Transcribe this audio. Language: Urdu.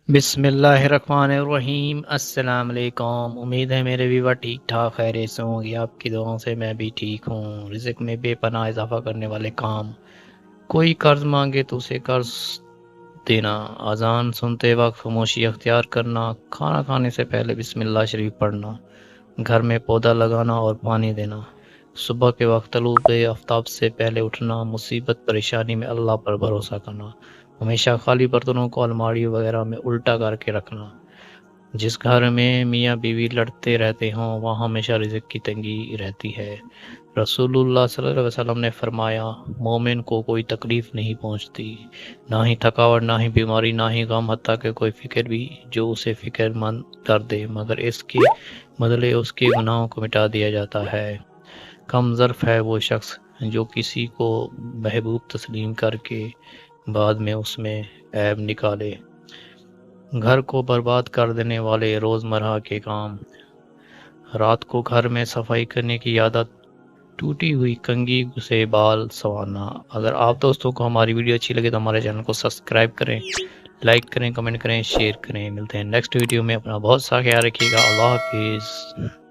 بسم اللہ الرحمن الرحیم۔ السلام علیکم۔ امید ہے میرے ویور ٹھیک ٹھاک خیریت سے ہوں گی۔ آپ کی دعاؤں سے میں بھی ٹھیک ہوں۔ رزق میں بے پناہ اضافہ کرنے والے کام، کوئی قرض مانگے تو اسے قرض دینا، اذان سنتے وقت خاموشی اختیار کرنا، کھانا کھانے سے پہلے بسم اللہ شریف پڑھنا، گھر میں پودا لگانا اور پانی دینا، صبح کے وقت طلوع آفتاب سے پہلے اٹھنا، مصیبت پریشانی میں اللہ پر بھروسہ کرنا، ہمیشہ خالی برتنوں کو الماری وغیرہ میں الٹا کر کے رکھنا، جس گھر میں میاں بیوی لڑتے رہتے ہوں وہاں ہمیشہ رزق کی تنگی رہتی ہے۔ رسول اللہ صلی اللہ علیہ وسلم نے فرمایا، مومن کو کوئی تکلیف نہیں پہنچتی، نہ ہی تھکاوٹ، نہ ہی بیماری، نہ ہی غم، حتیٰ کہ کوئی فکر بھی جو اسے فکر مند کر دے، مگر اس کے بدلے اس کے گناہوں کو مٹا دیا جاتا ہے۔ کم ظرف ہے وہ شخص جو کسی کو محبوب تسلیم کر کے بعد میں اس میں عیب نکالے۔ گھر کو برباد کر دینے والے روزمرہ کے کام، رات کو گھر میں صفائی کرنے کی عادت، ٹوٹی ہوئی کنگھی سے بال سنوارنا۔ اگر آپ دوستوں کو ہماری ویڈیو اچھی لگے تو ہمارے چینل کو سبسکرائب کریں، لائک کریں، کمنٹ کریں، شیئر کریں۔ ملتے ہیں نیکسٹ ویڈیو میں۔ اپنا بہت سا خیال رکھیے گا۔ اللہ حافظ۔